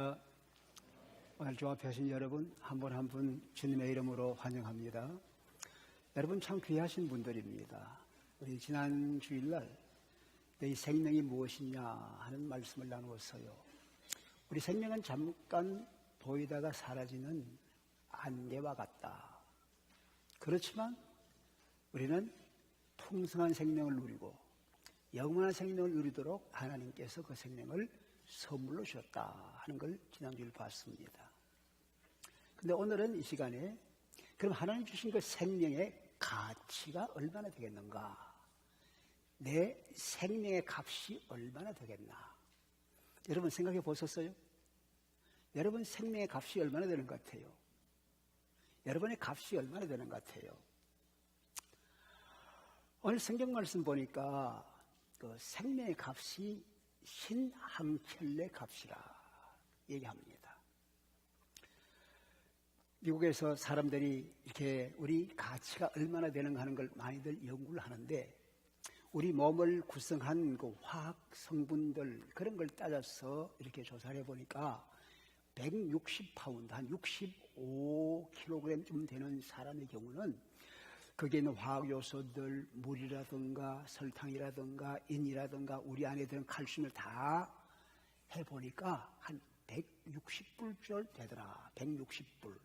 할렐루야. 오늘 주 앞에 하신 여러분 한 분 한 분 주님의 이름으로 환영합니다. 여러분 참 귀하신 분들입니다. 우리 지난 주일날 내 생명이 무엇이냐 하는 말씀을 나누었어요. 우리 생명은 잠깐 보이다가 사라지는 안개와 같다. 그렇지만 우리는 풍성한 생명을 누리고 영원한 생명을 누리도록 하나님께서 그 생명을 선물로 주셨다 하는 걸 지난주에 봤습니다. 근데 오늘은 이 시간에 그럼 하나님 주신 그 생명의 가치가 얼마나 되겠는가? 내 생명의 값이 얼마나 되겠나? 여러분 생각해 보셨어요? 여러분 생명의 값이 얼마나 되는 것 같아요? 여러분의 값이 얼마나 되는 것 같아요? 오늘 성경 말씀 보니까 그 생명의 값이 흰 한 켤레 값이라 얘기합니다. 미국에서 사람들이 이렇게 우리 가치가 얼마나 되는가 하는 걸 많이들 연구를 하는데 우리 몸을 구성한 그 화학 성분들 그런 걸 따져서 이렇게 조사를 해보니까 160파운드, 한 65kg쯤 되는 사람의 경우는 거기에 있는 화학 요소들, 물이라든가 설탕이라든가 인이라든가 우리 안에 드는 칼슘을 다 해보니까 한 160불 되더라. 160불.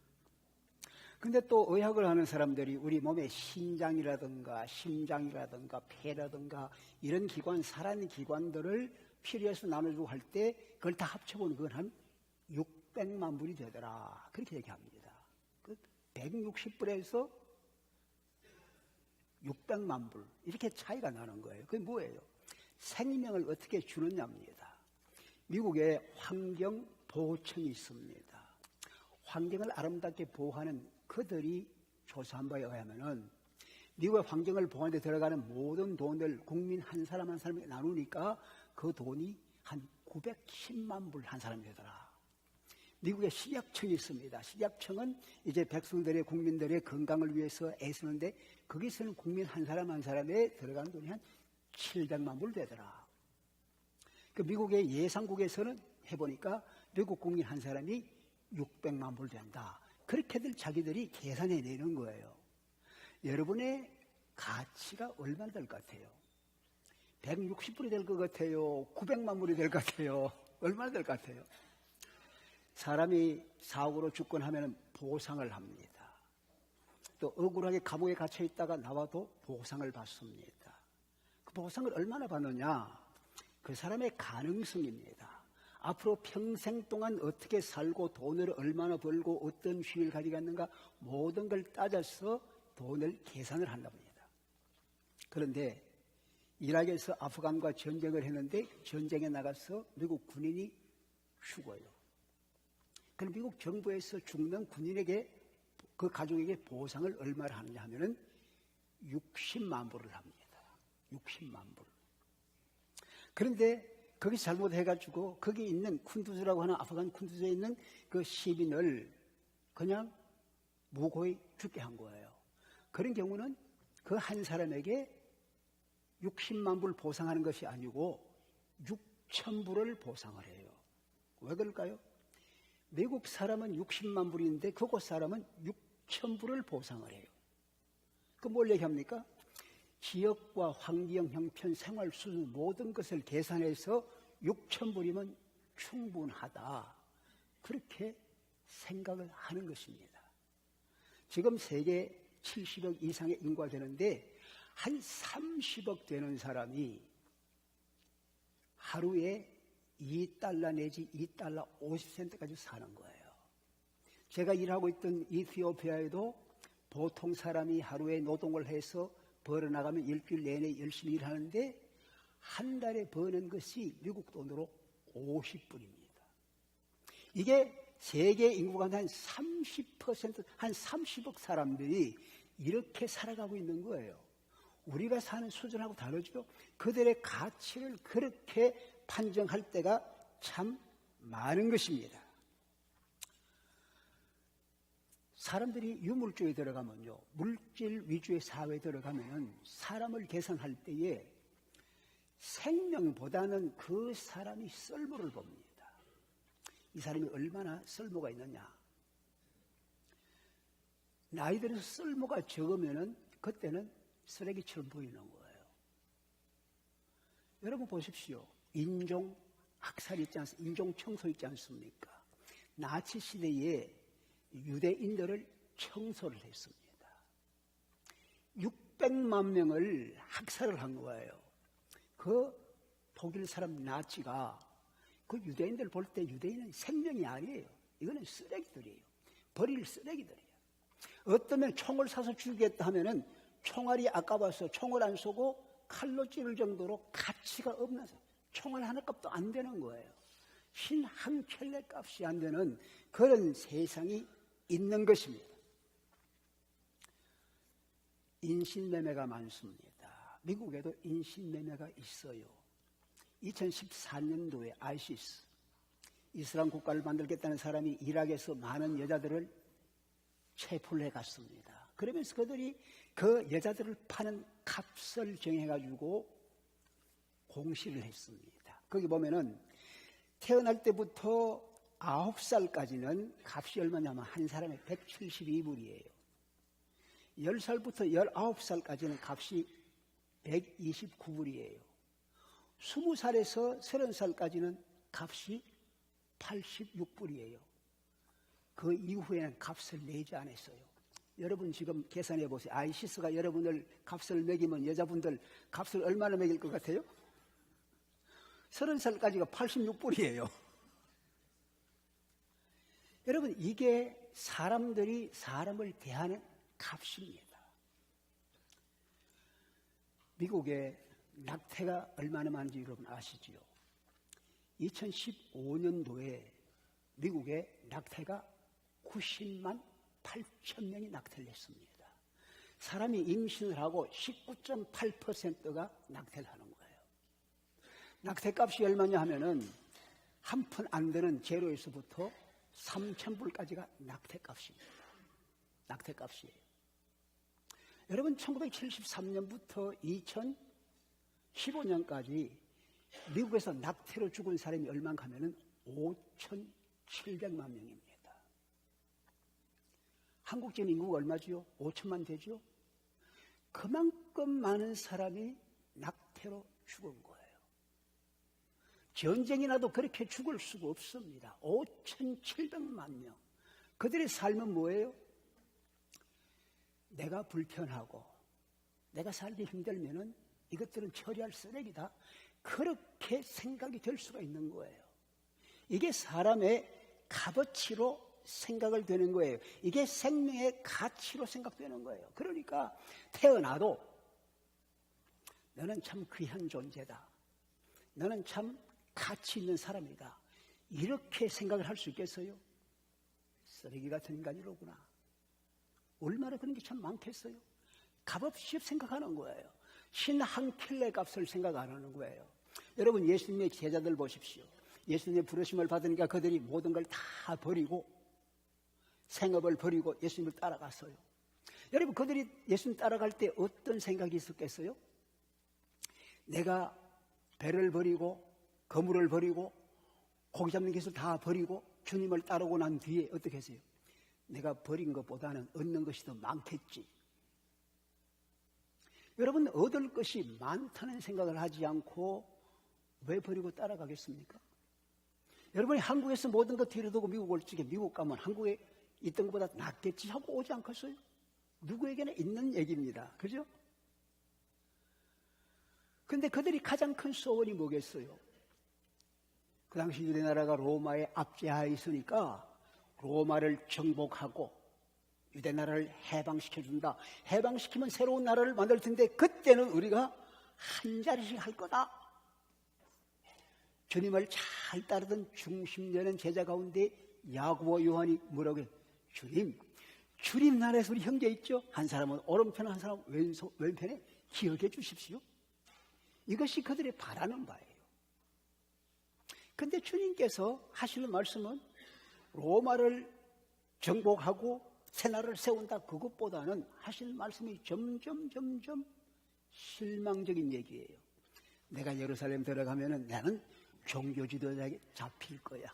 근데 또 의학을 하는 사람들이 우리 몸의 신장이라든가 심장이라든가 폐라든가 이런 기관, 살아있는 기관들을 필요해서 나눠주고 할 때 그걸 다 합쳐보면 그건 한 600만 불이 되더라. 그렇게 얘기합니다. 그 160불에서 600만 불 이렇게 차이가 나는 거예요. 그게 뭐예요? 생명을 어떻게 주느냐입니다. 미국에 환경보호청이 있습니다. 환경을 아름답게 보호하는 그들이 조사한 바에 의하면은 미국의 환경을 보호하는 데 들어가는 모든 돈을 국민 한 사람 한 사람에게 나누니까 그 돈이 한 910만 불 한 사람이 되더라. 미국에 식약청이 있습니다. 식약청은 이제 백성들의 국민들의 건강을 위해서 애쓰는데 거기서는 국민 한 사람 한 사람에 들어가는 돈이 한 700만 불 되더라. 그 미국의 예상국에서는 해보니까 미국 국민 한 사람이 600만 불 된다. 그렇게들 자기들이 계산해 내는 거예요. 여러분의 가치가 얼마나 될 것 같아요? 160불이 될 것 같아요? 900만 불이 될 것 같아요? 얼마나 될 것 같아요? 사람이 사고로 죽건 하면 보상을 합니다. 또 억울하게 감옥에 갇혀 있다가 나와도 보상을 받습니다. 그 보상을 얼마나 받느냐? 그 사람의 가능성입니다. 앞으로 평생 동안 어떻게 살고 돈을 얼마나 벌고 어떤 휴일을 가져갔는가 모든 걸 따져서 돈을 계산을 한답니다. 그런데 이라크에서 아프간과 전쟁을 했는데 전쟁에 나가서 미국 군인이 죽어요. 그럼 미국 정부에서 죽는 군인에게 그 가족에게 보상을 얼마를 하느냐 하면은 60만 불을 합니다. 60만 불. 그런데 거기서 잘못해가지고 거기 있는 쿤두즈라고 하는 아프간 쿤두즈에 있는 그 시민을 그냥 무고히 죽게 한 거예요. 그런 경우는 그 한 사람에게 60만 불 보상하는 것이 아니고 6천 불을 보상을 해요. 왜 그럴까요? 미국 사람은 60만 불인데 그곳 사람은 6천 불을 보상을 해요. 그 뭘 얘기합니까? 지역과 환경, 형편, 생활 수준 모든 것을 계산해서 6천 불이면 충분하다. 그렇게 생각을 하는 것입니다. 지금 세계 70억 이상의 인구가 되는데 한 30억 되는 사람이 하루에 2달러 내지 2달러 50센트까지 사는 거예요. 제가 일하고 있던 이티오피아에도 보통 사람이 하루에 노동을 해서 벌어나가면 일주일 내내 열심히 일하는데 한 달에 버는 것이 미국 돈으로 50불입니다. 이게 세계 인구 가운데 한 30%, 한 30억 사람들이 이렇게 살아가고 있는 거예요. 우리가 사는 수준하고 다르죠. 그들의 가치를 그렇게 판정할 때가 참 많은 것입니다. 사람들이 유물주의에 들어가면요, 물질 위주의 사회에 들어가면 사람을 계산할 때에 생명보다는 그 사람이 쓸모를 봅니다. 이 사람이 얼마나 쓸모가 있느냐. 나이 들어서 쓸모가 적으면은 그때는 쓰레기처럼 보이는 거예요. 여러분 보십시오. 인종 학살 있지 않습니까? 인종 청소 있지 않습니까? 나치 시대에 유대인들을 청소를 했습니다. 600만 명을 학살을 한 거예요. 그 독일 사람 나치가 그 유대인들 볼 때 유대인은 생명이 아니에요. 이거는 쓰레기들이에요. 버릴 쓰레기들이에요. 어떠면 총을 사서 죽이겠다 하면은 총알이 아까워서 총을 안 쏘고 칼로 찌를 정도로 가치가 없는 총알 하나 값도 안 되는 거예요. 흰 한 켤레 값이 안 되는 그런 세상이 있는 것입니다. 인신매매가 많습니다. 미국에도 인신매매가 있어요. 2014년도에 아이시스, 이슬람 국가를 만들겠다는 사람이 이락에서 많은 여자들을 체포를 해갔습니다. 그러면서 그들이 그 여자들을 파는 값을 정해가지고 공시를 했습니다. 거기 보면은 태어날 때부터 9살까지는 값이 얼마냐면 한 사람에 172불이에요. 10살부터 19살까지는 값이 129불이에요. 20살에서 30살까지는 값이 86불이에요. 그 이후에는 값을 내지 않았어요. 여러분 지금 계산해 보세요. 아이시스가 여러분을 값을 매기면 여자분들 값을 얼마나 매길 것 같아요? 30살까지가 86불이에요. 여러분 이게 사람들이 사람을 대하는 값입니다. 미국에 낙태가 얼마나 많은지 여러분 아시지요? 2015년도에 미국에 낙태가 90만 8천 명이 낙태를 했습니다. 사람이 임신을 하고 19.8%가 낙태를 하는 거예요. 낙태값이 얼마냐 하면은 한 푼 안 되는 재료에서부터 3,000불까지가 낙태값입니다. 낙태값이에요. 여러분 1973년부터 2015년까지 미국에서 낙태로 죽은 사람이 얼마나 하면은 5,700만 명입니다. 한국 지금 인구가 얼마지요? 5천만 되죠? 그만큼 많은 사람이 낙태로 죽은 거예요. 전쟁이 나도 그렇게 죽을 수가 없습니다. 5,700만 명. 그들의 삶은 뭐예요? 내가 불편하고 내가 살기 힘들면은 이것들은 처리할 쓰레기다. 그렇게 생각이 될 수가 있는 거예요. 이게 사람의 값어치로 생각을 되는 거예요. 이게 생명의 가치로 생각되는 거예요. 그러니까 태어나도 너는 참 귀한 존재다. 너는 참 가치 있는 사람이다. 이렇게 생각을 할 수 있겠어요? 쓰레기 같은 인간이로구나. 얼마나 그런 게 참 많겠어요? 값없이 생각하는 거예요. 신 한 킬레 값을 생각 안 하는 거예요. 여러분 예수님의 제자들 보십시오. 예수님의 부르심을 받으니까 그들이 모든 걸 다 버리고 생업을 버리고 예수님을 따라갔어요. 여러분 그들이 예수님 따라갈 때 어떤 생각이 있었겠어요? 내가 배를 버리고 거물을 버리고 고기 잡는 기술 다 버리고 주님을 따르고 난 뒤에 어떻게 했어요? 내가 버린 것보다는 얻는 것이 더 많겠지. 여러분 얻을 것이 많다는 생각을 하지 않고 왜 버리고 따라가겠습니까? 여러분이 한국에서 모든 것 뒤로 두고 미국 올 적에 미국 가면 한국에 있던 것보다 낫겠지 하고 오지 않겠어요? 누구에게나 있는 얘기입니다. 그죠? 근데 그들이 가장 큰 소원이 뭐겠어요? 그 당시 유대나라가 로마의 압제하에 있으니까 로마를 정복하고 유대나라를 해방시켜준다. 해방시키면 새로운 나라를 만들 텐데 그때는 우리가 한 자리씩 할 거다. 주님을 잘 따르던 중심되는 제자 가운데 야고보 요한이 뭐라고 해요? 주님 나라에서 우리 형제 있죠? 한 사람은 오른편 한 사람은 왼편에 기억해 주십시오. 이것이 그들의 바라는 바예요. 근데 주님께서 하시는 말씀은 로마를 정복하고 새 나라를 세운다 그것보다는 하시는 말씀이 점점 실망적인 얘기예요. 내가 예루살렘 들어가면은 나는 종교 지도자에게 잡힐 거야.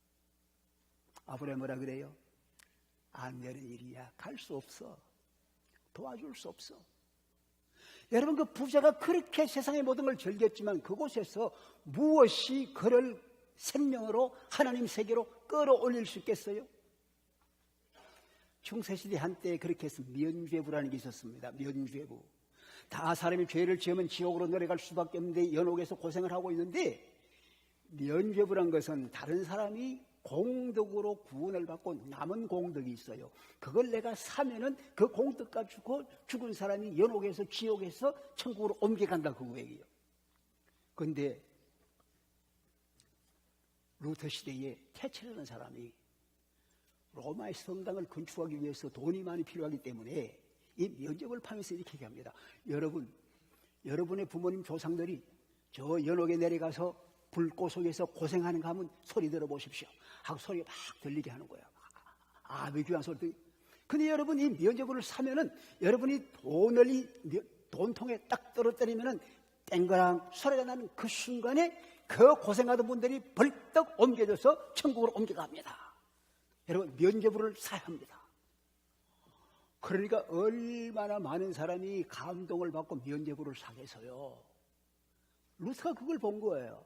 아브라함 뭐라 그래요? 안 되는 일이야. 갈 수 없어. 도와줄 수 없어. 여러분, 그 부자가 그렇게 세상의 모든 걸 즐겼지만 그곳에서 무엇이 그를 생명으로 하나님 세계로 끌어올릴 수 있겠어요? 중세시대 한때 그렇게 해서 면죄부라는 게 있었습니다. 면죄부. 다 사람이 죄를 지으면 지옥으로 내려갈 수밖에 없는데 연옥에서 고생을 하고 있는데, 면죄부란 것은 다른 사람이 공덕으로 구원을 받고 남은 공덕이 있어요. 그걸 내가 사면은 그 공덕 가지고 죽은 사람이 연옥에서 지옥에서 천국으로 옮겨간다, 그 얘기예요. 그런데 루터 시대에 테첼이라는 사람이 로마의 성당을 건축하기 위해서 돈이 많이 필요하기 때문에 이 면죄부를 파면서 이렇게 얘기합니다. 여러분의 부모님 조상들이 저 연옥에 내려가서 불꽃 속에서 고생하는 거 하면 소리 들어보십시오 하고 소리가 막 들리게 하는 거예요. 귀한 소리. 근데 여러분, 이 면죄부를 사면은 여러분이 돈통에 딱 떨어뜨리면은 땡그랑 소리가 나는 그 순간에 그 고생하던 분들이 벌떡 옮겨져서 천국으로 옮겨갑니다. 여러분, 면죄부를 사야 합니다. 그러니까 얼마나 많은 사람이 감동을 받고 면죄부를 사겠어요. 루터가 그걸 본 거예요.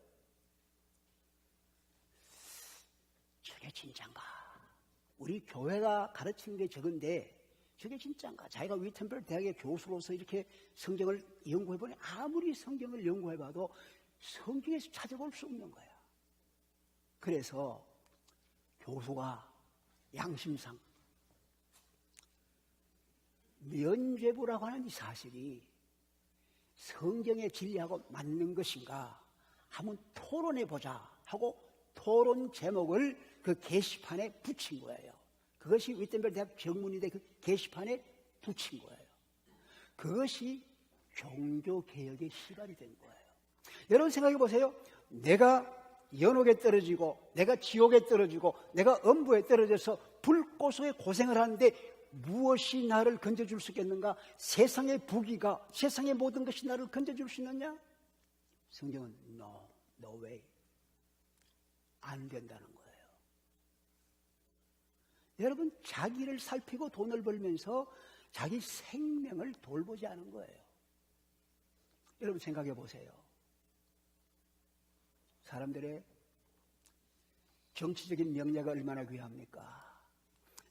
저게 진짠가? 우리 교회가 가르치는 게 적은데 저게 진짠가? 자기가 위템벨 대학의 교수로서 이렇게 성경을 연구해보니 아무리 성경을 연구해봐도 성경에서 찾아볼 수 없는 거야. 그래서 교수가 양심상 면죄부라고 하는 이 사실이 성경의 진리하고 맞는 것인가 한번 토론해보자 하고 토론 제목을 그 게시판에 붙인 거예요. 그것이 위텐벨 대학 정문인데 그 게시판에 붙인 거예요. 그것이 종교개혁의 시발이 된 거예요. 여러분 생각해 보세요. 내가 연옥에 떨어지고 내가 지옥에 떨어지고 내가 음부에 떨어져서 불꽃 속에 고생을 하는데 무엇이 나를 건져줄 수 있겠는가? 세상의 부귀가, 세상의 모든 것이 나를 건져줄 수 있느냐? 성경은 no way. 안 된다는 거예요. 여러분, 자기를 살피고 돈을 벌면서 자기 생명을 돌보지 않은 거예요. 여러분 생각해 보세요. 사람들의 정치적인 명예가 얼마나 귀합니까?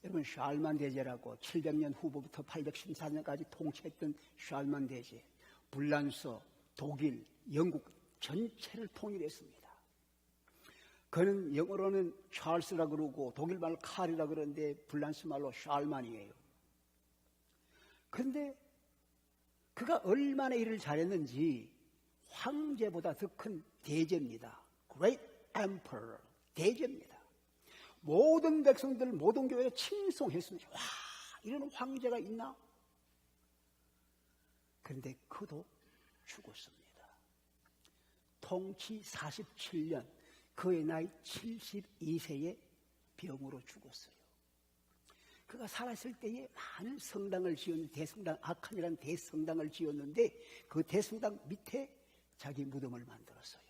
여러분, 샬만 대제라고 700년 후부터 814년까지 통치했던 샬만 대제, 불란서, 독일, 영국 전체를 통일했습니다. 그는 영어로는 찰스라 그러고 독일 말로 칼이라 그러는데 불란스 말로 샬만이에요. 그런데 그가 얼마나 일을 잘했는지 황제보다 더 큰 대제입니다. Great Emperor, 대제입니다. 모든 백성들, 모든 교회에 칭송했습니다. 와, 이런 황제가 있나? 그런데 그도 죽었습니다. 통치 47년, 그의 나이 72세에 병으로 죽었어요. 그가 살았을 때에 많은 성당을 지었는데, 대성당, 아칸이라는 대성당을 지었는데 그 대성당 밑에 자기 무덤을 만들었어요.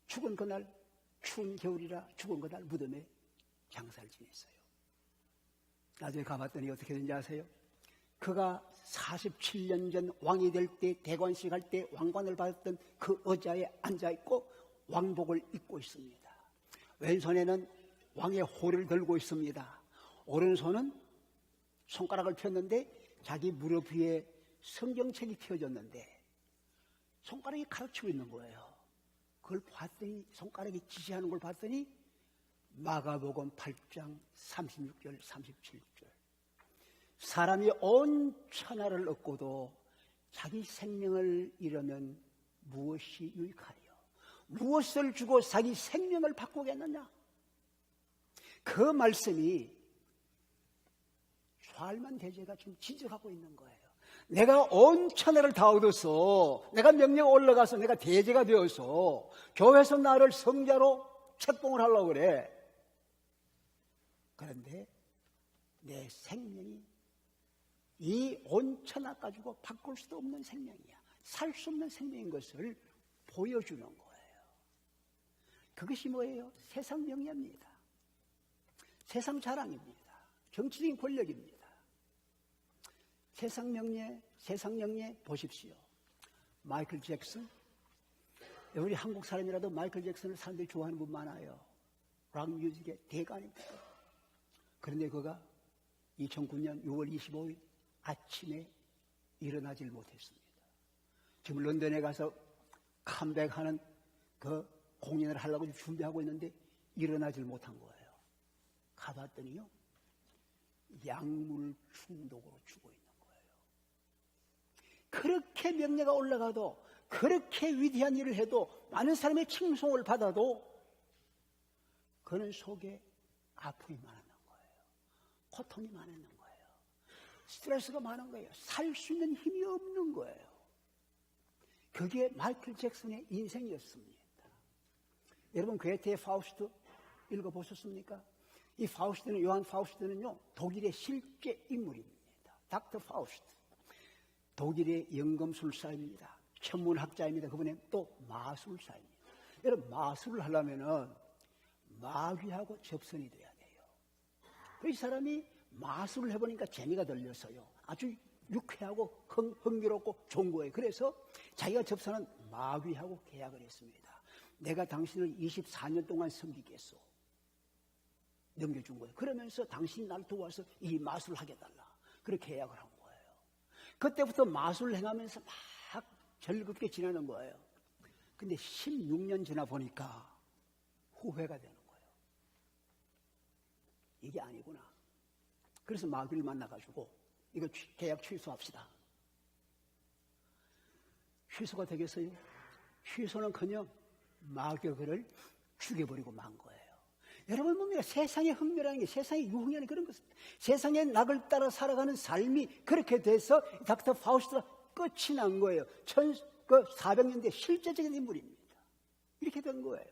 죽은 그날, 추운 겨울이라 죽은 그날 무덤에 장사를 지냈어요. 나중에 가봤더니 어떻게 된지 아세요? 그가 47년 전 왕이 될 때, 대관식 할 때 왕관을 받았던 그 의자에 앉아있고 왕복을 입고 있습니다. 왼손에는 왕의 호를 들고 있습니다. 오른손은 손가락을 폈는데 자기 무릎 위에 성경책이 펴졌는데 손가락이 가르치고 있는 거예요. 그걸 봤더니, 손가락이 지시하는 걸 봤더니 마가복음 8장 36절 37절, 사람이 온 천하를 얻고도 자기 생명을 잃으면 무엇이 유익하리요? 무엇을 주고 자기 생명을 바꾸겠느냐? 그 말씀이 샬만 대제가 지금 지적하고 있는 거예요. 내가 온 천하를 다 얻어서, 내가 명령 올라가서 내가 대제가 되어서 교회에서 나를 성자로 책봉을 하려고 그래. 그런데 내 생명이 이 온 천하 가지고 바꿀 수도 없는 생명이야. 살 수 없는 생명인 것을 보여주는 거예요. 그것이 뭐예요? 세상 명예입니다. 세상 자랑입니다. 정치적인 권력입니다. 세상 명예 보십시오. 마이클 잭슨, 우리 한국 사람이라도 마이클 잭슨을 사람들이 좋아하는 분 많아요. 락 뮤직의 대가입니다. 그런데 그가 2009년 6월 25일 아침에 일어나질 못했습니다. 지금 런던에 가서 컴백하는 그 공연을 하려고 준비하고 있는데 일어나질 못한 거예요. 가봤더니요, 약물 중독으로 죽어 있는 거예요. 그렇게 명예가 올라가도, 그렇게 위대한 일을 해도, 많은 사람의 칭송을 받아도 그는 속에 아픔이 많았는 거예요. 고통이 많았는 거예요. 스트레스가 많은 거예요. 살 수 있는 힘이 없는 거예요. 그게 마이클 잭슨의 인생이었습니다. 여러분 괴테의 파우스트 읽어보셨습니까? 이 파우스트는, 요한 파우스트는요, 독일의 실제 인물입니다. 닥터 파우스트. 독일의 연금술사입니다. 천문학자입니다. 그분은 또 마술사입니다. 여러분, 마술을 하려면은 마귀하고 접선이 돼야 돼요. 이 사람이 마술을 해보니까 재미가 들려서요, 아주 유쾌하고 흥미롭고 좋은 거예요. 그래서 자기가 접선한 마귀하고 계약을 했습니다. 내가 당신을 24년 동안 섬기겠소. 넘겨준 거예요. 그러면서 당신이 날 도와서 이 마술을 하게 달라. 그렇게 계약을 한 거예요. 그때부터 마술을 행하면서 막 즐겁게 지내는 거예요. 근데 16년 지나 보니까 후회가 되는 거예요. 이게 아니구나. 그래서 마귀를 만나가지고 이거 계약 취소합시다. 취소가 되겠어요? 취소는커녕 마귀가 그를 죽여버리고 만 거예요. 여러분 뭡니까? 세상의 흥미라는 게, 세상의 유흥이라는 그런 것입니다. 세상의 낙을 따라 살아가는 삶이 그렇게 돼서 닥터 파우스트가 끝이 난 거예요. 1400년대 실제적인 인물입니다. 이렇게 된 거예요.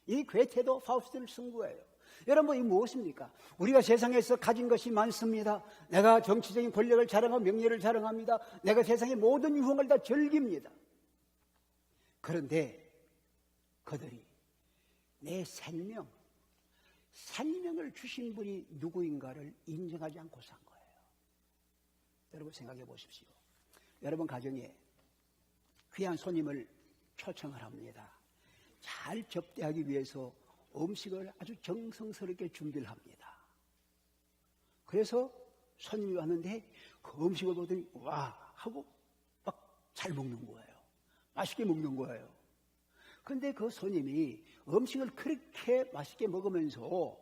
이 괴테도 파우스트를 쓴 거예요. 여러분, 이 무엇입니까? 우리가 세상에서 가진 것이 많습니다. 내가 정치적인 권력을 자랑하고 명예를 자랑합니다. 내가 세상의 모든 유흥을 다 즐깁니다. 그런데 그들이 내 생명을 주신 분이 누구인가를 인정하지 않고 산 거예요. 여러분 생각해 보십시오. 여러분 가정에 귀한 손님을 초청을 합니다. 잘 접대하기 위해서 음식을 아주 정성스럽게 준비를 합니다. 그래서 손님이 왔는데 그 음식을 보더니 와 하고 막 잘 먹는 거예요. 맛있게 먹는 거예요. 그런데 그 손님이 음식을 그렇게 맛있게 먹으면서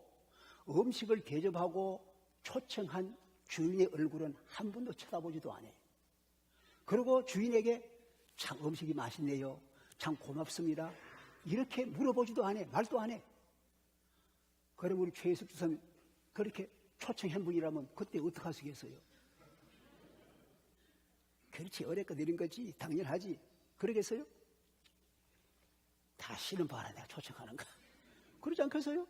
음식을 대접하고 초청한 주인의 얼굴은 한 번도 쳐다보지도 않아요. 그리고 주인에게 참 음식이 맛있네요. 참 고맙습니다. 이렇게 물어보지도 않아요. 말도 안 해. 그럼 우리 최혜숙 주사님 그렇게 초청한 분이라면 그때 어떻게 하시겠어요? 그렇지, 어렵고 느린 거지, 당연하지. 그러겠어요? 다시는 봐라, 내가 초청하는 거. 그러지 않겠어요?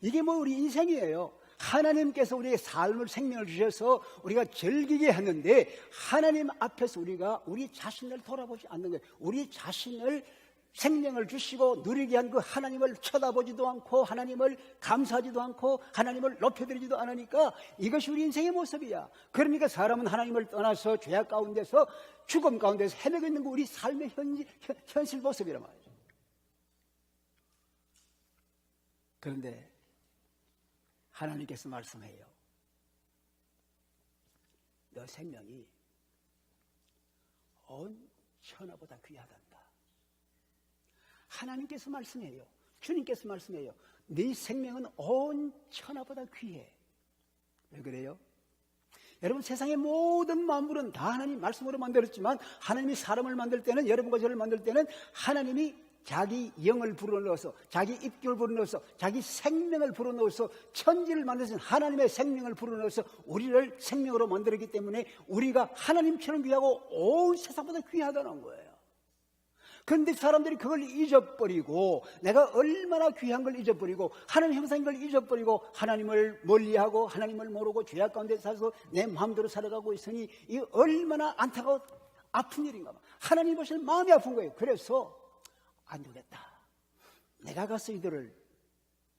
이게 뭐 우리 인생이에요. 하나님께서 우리의 삶을, 생명을 주셔서 우리가 즐기게 하는데 하나님 앞에서 우리가 우리 자신을 돌아보지 않는 거예요. 우리 자신을, 생명을 주시고 누리게 한 그 하나님을 쳐다보지도 않고 하나님을 감사하지도 않고 하나님을 높여드리지도 않으니까 이것이 우리 인생의 모습이야. 그러니까 사람은 하나님을 떠나서 죄악 가운데서 죽음 가운데서 헤매고 있는 거 우리 삶의 현실 모습이란 말이죠. 그런데 하나님께서 말씀해요. 너 생명이 온 천하보다 귀하단다. 하나님께서 말씀해요. 주님께서 말씀해요. 네 생명은 온 천하보다 귀해. 왜 그래요? 여러분, 세상의 모든 만물은 다 하나님 말씀으로 만들었지만 하나님이 사람을 만들 때는, 여러분과 저를 만들 때는 하나님이 자기 영을 불어넣어서, 자기 입결을 불어넣어서, 자기 생명을 불어넣어서 천지를 만드신 하나님의 생명을 불어넣어서 우리를 생명으로 만들었기 때문에 우리가 하나님처럼 귀하고 온 세상보다 귀하다는 거예요. 그런데 사람들이 그걸 잊어버리고, 내가 얼마나 귀한 걸 잊어버리고 하나님 형상인 걸 잊어버리고 하나님을 멀리하고 하나님을 모르고 죄악 가운데 살아서 내 마음대로 살아가고 있으니 이 얼마나 안타까워 아픈 일인가 봐. 하나님 보시면 마음이 아픈 거예요. 그래서 안 되겠다, 내가 가서 이들을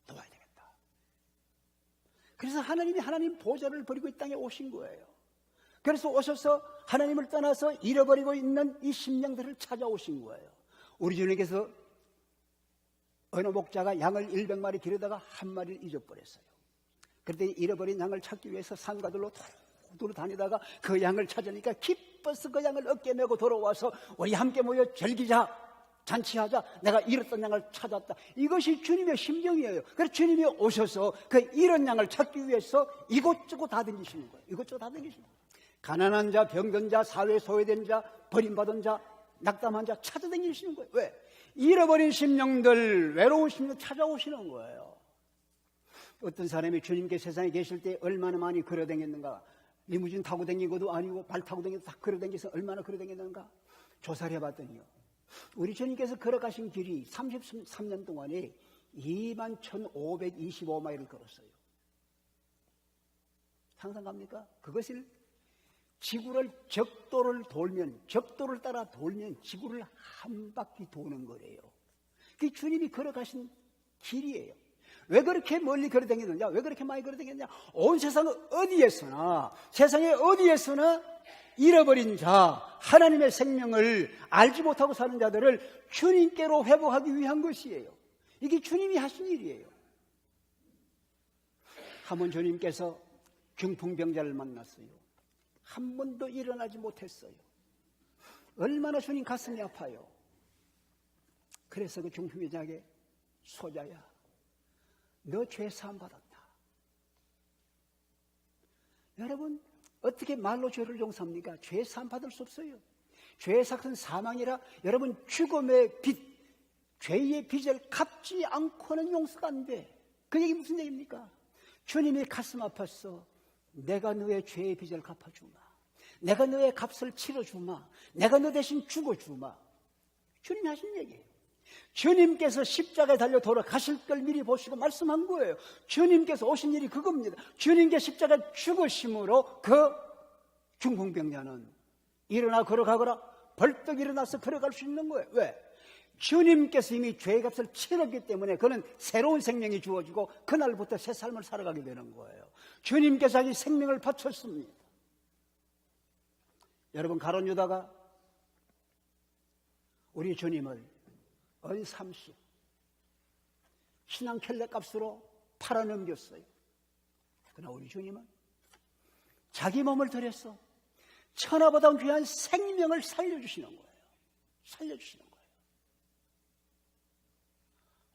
도와야 되겠다. 그래서 하나님이 하나님 보좌를 버리고 이 땅에 오신 거예요. 그래서 오셔서 하나님을 떠나서 잃어버리고 있는 이 심령들을 찾아오신 거예요. 우리 주님께서 어느 목자가 양을 100마리 기르다가 한 마리를 잊어버렸어요. 그때 잃어버린 양을 찾기 위해서 산가들로 두루 다니다가 그 양을 찾으니까 기뻐서 그 양을 어깨에 메고 돌아와서 우리 함께 모여 즐기자, 잔치하자, 내가 잃었던 양을 찾았다. 이것이 주님의 심정이에요. 그래서 주님이 오셔서 그 잃은 양을 찾기 위해서 이곳저곳 다 다니시는 거예요. 이곳저곳 다 다니시는 거예요. 가난한 자, 병든 자, 사회에 소외된 자, 버림받은 자, 낙담한 자 찾아다니시는 거예요. 왜? 잃어버린 심령들, 외로운 심령 찾아오시는 거예요. 어떤 사람이 주님께 세상에 계실 때 얼마나 많이 걸어다녔는가? 리무진 타고 다니고도 아니고 발 타고 다니고 다 걸어다니면서 얼마나 걸어다녔는가? 조사를 해봤더니요, 우리 주님께서 걸어가신 길이 33년 동안에 21,525마일을 걸었어요. 상상 갑니까? 그것을 지구를 적도를 따라 돌면 지구를 한 바퀴 도는 거래요. 그게 주님이 걸어가신 길이에요. 왜 그렇게 멀리 걸어다녔느냐? 왜 그렇게 많이 걸어다녔느냐? 온 세상 세상에 어디에서나 잃어버린 자, 하나님의 생명을 알지 못하고 사는 자들을 주님께로 회복하기 위한 것이에요. 이게 주님이 하신 일이에요. 한번 주님께서 중풍병자를 만났어요. 한 번도 일어나지 못했어요. 얼마나 주님 가슴이 아파요. 그래서 그 중풍병자에게, 소자야, 너 죄 사함 받았다. 여러분, 어떻게 말로 죄를 용서합니까? 죄 사함 받을 수 없어요. 죄의 삭은 사망이라. 여러분, 죽음의 빚, 죄의 빚을 갚지 않고는 용서가 안 돼. 그 얘기 무슨 얘기입니까? 주님이 가슴 아팠어. 내가 너의 죄의 빚을 갚아주마. 내가 너의 값을 치러주마. 내가 너 대신 죽어주마. 주님이 하신 얘기예요. 주님께서 십자가에 달려 돌아가실 걸 미리 보시고 말씀한 거예요. 주님께서 오신 일이 그겁니다. 주님께 십자가에 죽으심으로 그 중풍병자는 일어나 걸어가거라 벌떡 일어나서 걸어갈 수 있는 거예요. 왜? 주님께서 이미 죄의 값을 치렀기 때문에 그는 새로운 생명이 주어지고 그날부터 새 삶을 살아가게 되는 거예요. 주님께서 자기 생명을 바쳤습니다. 여러분, 가룟 유다가 우리 주님을 언삼십 신앙 켤레값으로 팔아넘겼어요. 그러나 우리 주님은 자기 몸을 들여서 천하보다 귀한 생명을 살려주시는 거예요. 살려주시는 거예요.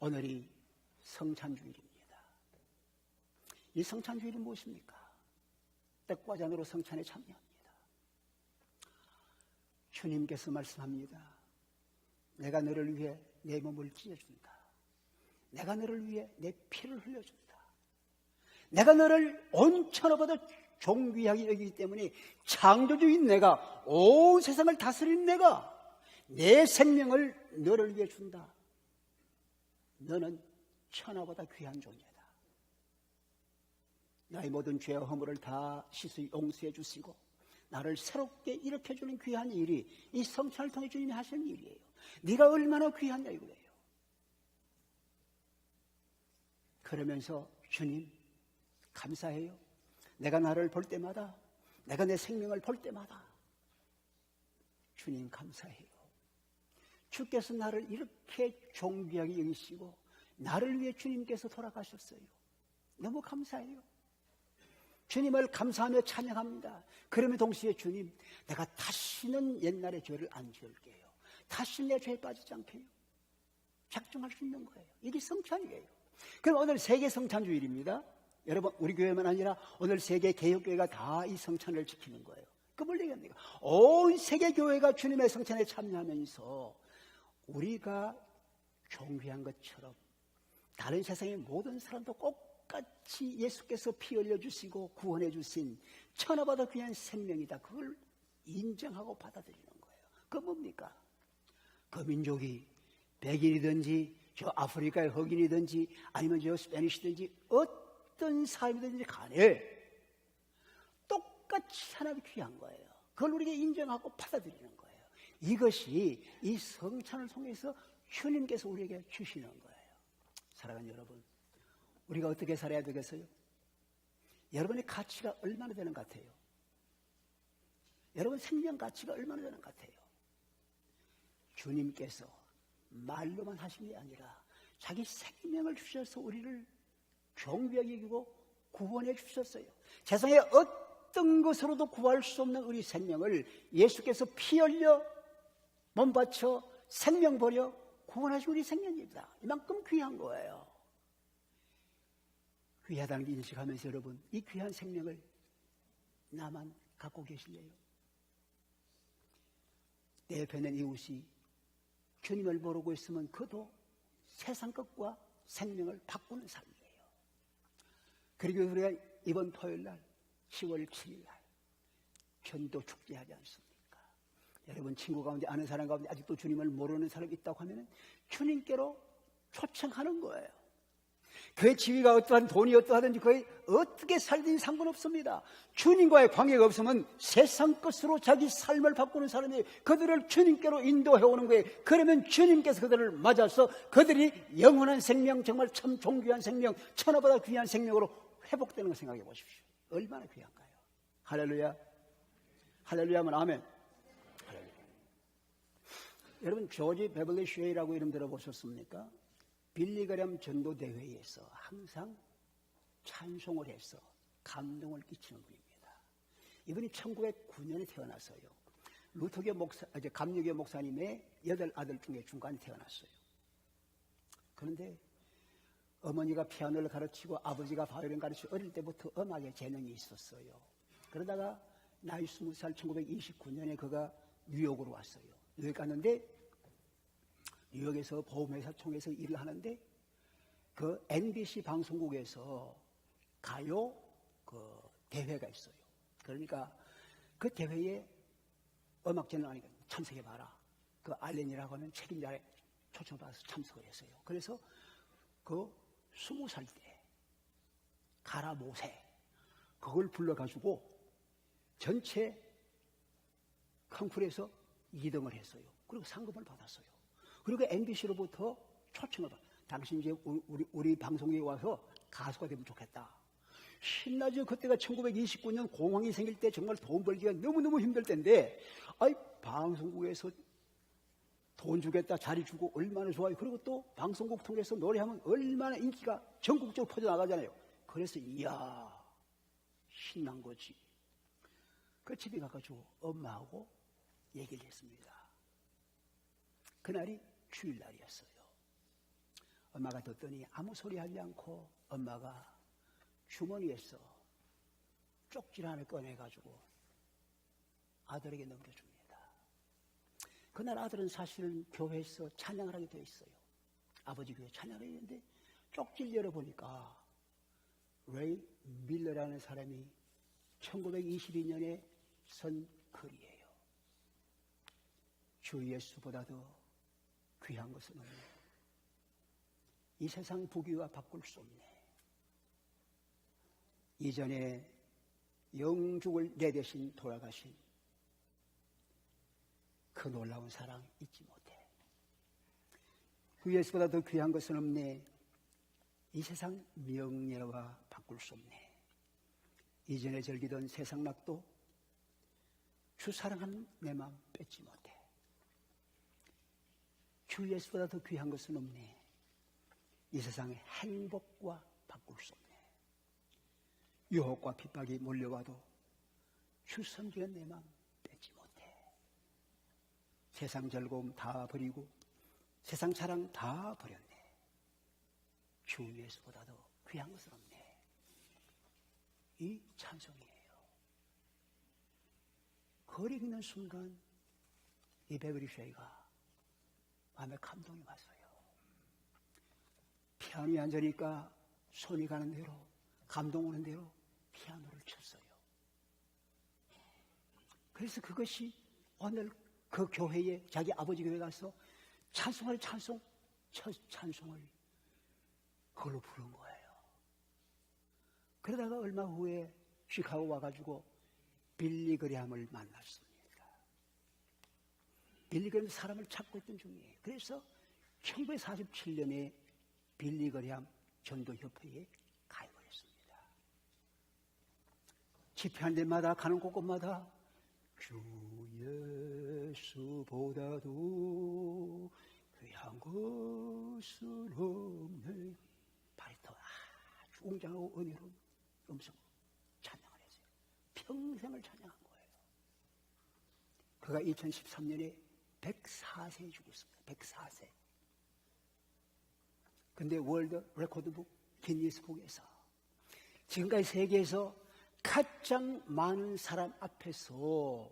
오늘이 성찬주일입니다. 이 성찬주일이 무엇입니까? 떡과 잔으로 성찬에 참여합니다. 주님께서 말씀합니다. 내가 너를 위해 내 몸을 찢어준다. 내가 너를 위해 내 피를 흘려준다. 내가 너를 온 천하보다 존귀하게 여기기 때문에 창조주인 내가, 온 세상을 다스린 내가 내 생명을 너를 위해 준다. 너는 천하보다 귀한 존재다. 나의 모든 죄와 허물을 다 씻어 용서해 주시고 나를 새롭게 일으켜주는 귀한 일이 이 성찬을 통해 주님이 하시는 일이에요. 네가 얼마나 귀하냐 이거예요. 그러면서 주님 감사해요. 내가 나를 볼 때마다, 내가 내 생명을 볼 때마다 주님 감사해요. 주께서 나를 이렇게 존귀하게 여기시고 나를 위해 주님께서 돌아가셨어요. 너무 감사해요. 주님을 감사하며 찬양합니다. 그러면 동시에 주님, 내가 다시는 옛날의 죄를 안 지을게요. 다시 내 죄에 빠지지 않게요. 작정할 수 있는 거예요. 이게 성찬이에요. 그럼 오늘 세계 성찬주일입니다. 여러분, 우리 교회만 아니라 오늘 세계 개혁교회가 다 이 성찬을 지키는 거예요. 그 뭘 얘기합니까? 온 세계 교회가 주님의 성찬에 참여하면서 우리가 존귀한 것처럼 다른 세상의 모든 사람도 똑같이 예수께서 피 흘려주시고 구원해 주신 천하보다 귀한 생명이다. 그걸 인정하고 받아들이는 거예요. 그건 뭡니까? 그 민족이 백인이든지 저 아프리카의 흑인이든지 아니면 저 스페니시든지 어떤 사람이든지 간에 똑같이 하나님이 귀한 거예요. 그걸 우리가 인정하고 받아들이는 거예요. 이것이 이 성찬을 통해서 주님께서 우리에게 주시는 거예요. 사랑하는 여러분, 우리가 어떻게 살아야 되겠어요? 여러분의 가치가 얼마나 되는 것 같아요? 여러분 생명 가치가 얼마나 되는 것 같아요? 주님께서 말로만 하신 게 아니라 자기 생명을 주셔서 우리를 경배하게 여기고 구원해 주셨어요. 세상에 어떤 것으로도 구할 수 없는 우리 생명을 예수께서 피 흘려 몸 바쳐 생명 버려 구원하신 우리 생명입니다. 이만큼 귀한 거예요. 귀하다는 걸 인식하면서 여러분, 이 귀한 생명을 나만 갖고 계실래요? 내 옆에 있는 이웃이 주님을 모르고 있으면 그도 세상 것과 생명을 바꾸는 삶이에요. 그리고 우리가 이번 토요일 날 10월 7일 날 전도 축제하지 않습니까? 여러분 친구 가운데 아는 사람 가운데 아직도 주님을 모르는 사람이 있다고 하면 주님께로 초청하는 거예요. 그의 지위가 어떠한 돈이 어떠하든지 그의 어떻게 살든지 상관없습니다. 주님과의 관계가 없으면 세상 것으로 자기 삶을 바꾸는 사람이 그들을 주님께로 인도해 오는 거예요. 그러면 주님께서 그들을 맞아서 그들이 영원한 생명, 정말 참 존귀한 생명, 천하보다 귀한 생명으로 회복되는 걸 생각해 보십시오. 얼마나 귀한가요? 할렐루야. 할렐루야 하면 아멘. 할렐루야. 여러분 조지 베벌리 쉐이라고 이름 들어보셨습니까? 빌리그램 전도대회에서 항상 찬송을 해서 감동을 끼치는 분입니다. 이분이 1909년에 태어났어요. 루터교 목사, 감리교 목사님의 8아들 중에 중간에 태어났어요. 그런데 어머니가 피아노를 가르치고 아버지가 바이올린 가르치고 어릴 때부터 음악에 재능이 있었어요. 그러다가 나이 20살 1929년에 그가 뉴욕으로 왔어요. 뉴욕 갔는데 뉴욕에서 보험회사 통해서 일을 하는데 그 NBC 방송국에서 가요 그 대회가 있어요. 그러니까 그 대회에 음악 재능하니까 참석해봐라. 그 알렌이라고 하는 책임자에 초청받아서 참석을 했어요. 그래서 그 20살 때 가라 모세 그걸 불러가지고 전체 콩쿠르에서 2등을 했어요. 그리고 상금을 받았어요. 그리고 MBC로부터 초청을 받아. 당신 이제 우리 방송국에 와서 가수가 되면 좋겠다. 신나죠. 그때가 1929년 공황이 생길 때 정말 돈 벌기가 너무너무 힘들 때인데, 아이, 방송국에서 돈 주겠다, 자리 주고 얼마나 좋아요. 그리고 또 방송국 통해서 노래하면 얼마나 인기가 전국적으로 퍼져나가잖아요. 그래서, 이야, 신난 거지. 그 집에 가가지고 엄마하고 얘기를 했습니다. 그날이 주일날이었어요. 엄마가 듣더니 아무 소리 하지 않고 엄마가 주머니에서 쪽지 하나 꺼내가지고 아들에게 넘겨줍니다. 그날 아들은 사실은 교회에서 찬양을 하게 되어 있어요. 아버지 교회 찬양을 했는데 쪽지를 열어보니까 레이 밀러라는 사람이 1922년에 쓴 글이에요. 주 예수보다도 귀한 것은 없네. 이 세상 부귀와 바꿀 수 없네. 이전에 영죽을 내 대신 돌아가신 그 놀라운 사랑 잊지 못해. 그 예수보다 더 귀한 것은 없네. 이 세상 명예와 바꿀 수 없네. 이전에 즐기던 세상 낙도 주 사랑하는 내 마음 뺏지 못해. 주 예수보다 더 귀한 것은 없네. 이 세상의 행복과 바꿀 수 없네. 유혹과 핍박이 몰려와도 주 섬기는 내 마음 뺏지 못해. 세상 즐거움 다 버리고 세상 자랑 다 버렸네. 주 예수보다 더 귀한 것은 없네. 이 찬송이에요. 거리 걷는 순간 이 베버리 쉐이가 마음에 감동이 왔어요. 피아노에 앉으니까 손이 가는 대로 감동 오는 대로 피아노를 쳤어요. 그래서 그것이 오늘 그 교회에 자기 아버지 교회에 가서 찬송을 그걸로 부른 거예요. 그러다가 얼마 후에 시카고 와가지고 빌리 그레함을 만났습니다. 빌리 그레함 사람을 찾고 있던 중이에요. 그래서 1947년에 빌리 그레함 전도협회에 가입을 했습니다. 집회한 데마다 가는 곳곳마다 주 예수보다도 귀한 것은 없네. 바리톤 아주 웅장하고 은혜로운 음성으로 찬양을 했어요. 평생을 찬양한 거예요. 그가 2013년에 104세에 죽었습니다. 104세. 근데 월드 레코드북 기니스북에서 지금까지 세계에서 가장 많은 사람 앞에서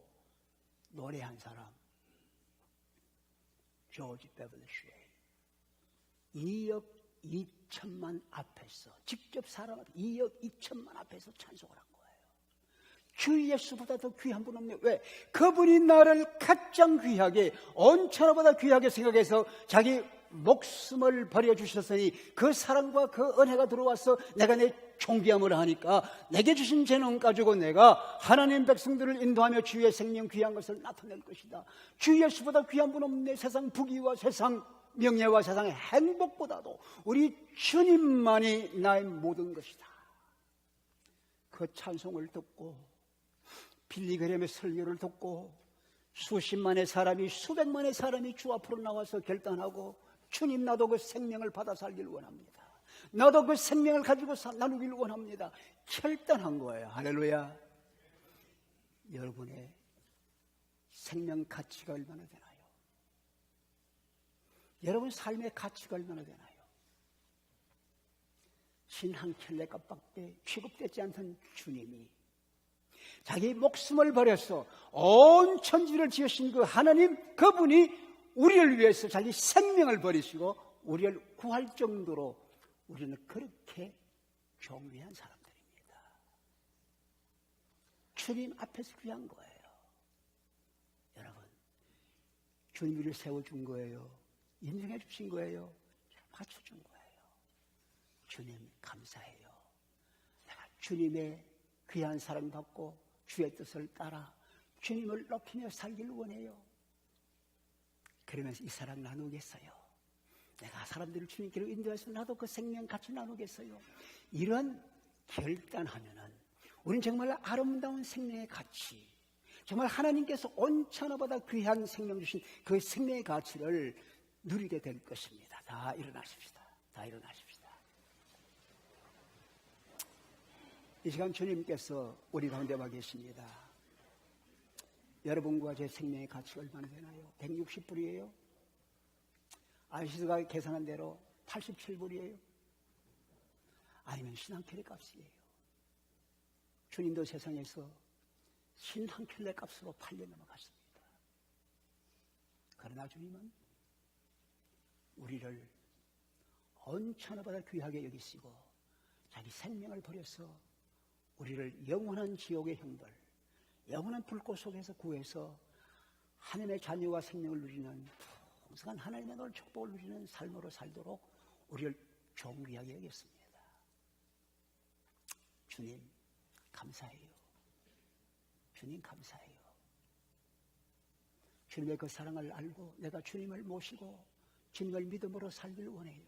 노래한 사람, 조지 베벌리 쉐이 2억 2천만 앞에서 직접 사람 앞에 2억 2천만 앞에서 찬송을 한 거예요. 주 예수보다 더 귀한 분 없네. 왜? 그분이 나를 가장 귀하게, 온천하보다 귀하게 생각해서 자기 목숨을 버려주셨으니 그 사랑과 그 은혜가 들어와서 내가 내 존귀함을 하니까 내게 주신 재능 가지고 내가 하나님 백성들을 인도하며 주의 생명 귀한 것을 나타낼 것이다. 주 예수보다 귀한 분 없네. 세상 부귀와 세상 명예와 세상의 행복보다도 우리 주님만이 나의 모든 것이다. 그 찬송을 듣고 빌리그램의 설교를 듣고 수십만의 사람이, 수백만의 사람이 주 앞으로 나와서 결단하고 주님, 나도 그 생명을 받아 살길 원합니다. 나도 그 생명을 가지고 나누길 원합니다. 결단한 거예요. 할렐루야. 여러분의 생명 가치가 얼마나 되나요? 여러분 삶의 가치가 얼마나 되나요? 신 한 켤레 값밖에 취급되지 않던 주님이 자기 목숨을 버려서 온 천지를 지으신 그 하나님, 그분이 우리를 위해서 자기 생명을 버리시고 우리를 구할 정도로 우리는 그렇게 존귀한 사람들입니다. 주님 앞에서 귀한 거예요. 여러분, 주님이 우리를 세워준 거예요. 인정해 주신 거예요. 맞춰준 거예요. 주님 감사해요. 내가 주님의 귀한 사랑받고 주의 뜻을 따라 주님을 높이며 살길 원해요. 그러면서 이 사랑 나누겠어요. 내가 사람들을 주님께로 인도해서 나도 그 생명 같이 나누겠어요. 이런 결단하면은 우리는 정말 아름다운 생명의 가치, 정말 하나님께서 온천하보다 귀한 생명 주신 그 생명의 가치를 누리게 될 것입니다. 다 일어나십시다. 다 일어나십시다. 이 시간 주님께서 우리 가운데 와 계십니다. 여러분과 제 생명의 가치가 얼마나 되나요? 160불이에요? 아이시스가 계산한 대로 87불이에요? 아니면 신 한 켤레 값이에요? 주님도 세상에서 신 한 켤레 값으로 팔려 넘어갔습니다. 그러나 주님은 우리를 온천하보다 귀하게 여기시고 자기 생명을 버려서 우리를 영원한 지옥의 형벌, 영원한 불꽃 속에서 구해서 하나님의 자녀와 생명을 누리는 풍성한 하나님의 놀 축복을 누리는 삶으로 살도록 우리를 존귀하게 여겼습니다. 주님 감사해요. 주님 감사해요. 주님의 그 사랑을 알고 내가 주님을 모시고 주님을 믿음으로 살길 원해요.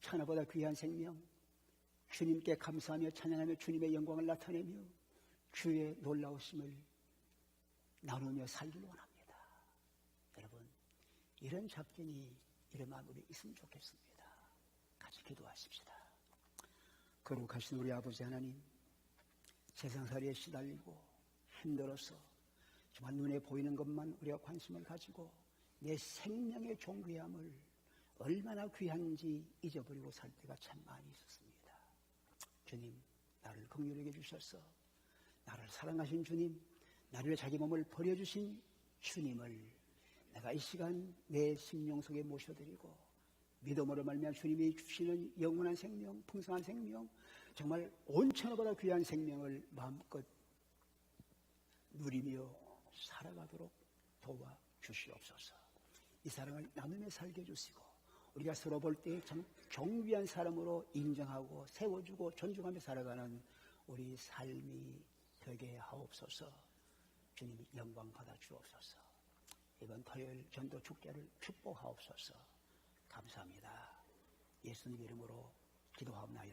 천하보다 귀한 생명, 주님께 감사하며 찬양하며 주님의 영광을 나타내며 주의 놀라우심을 나누며 살길 원합니다. 여러분, 이런 작전이 이런 마음으로 있으면 좋겠습니다. 같이 기도하십시다. 거룩하신 우리 아버지 하나님, 세상살이에 시달리고 힘들어서 정말 눈에 보이는 것만 우리가 관심을 가지고 내 생명의 존귀함을 얼마나 귀한지 잊어버리고 살 때가 참 많이 있었습니다. 주님, 나를 긍휼히 여겨 주셔서 나를 사랑하신 주님, 나를 위해 자기 몸을 버려주신 주님을 내가 이 시간 내 심령 속에 모셔드리고 믿음으로 말미암아 주님이 주시는 영원한 생명, 풍성한 생명, 정말 온천하보다 귀한 생명을 마음껏 누리며 살아가도록 도와주시옵소서. 이 사랑을 나누며 살게 해주시고 우리가 서로 볼 때 참 존귀한 사람으로 인정하고 세워주고 존중하며 살아가는 우리 삶이 되게 하옵소서. 주님이 영광 받아 주옵소서. 이번 토요일 전도 축제를 축복하옵소서. 감사합니다. 예수님 이름으로 기도하옵나이다.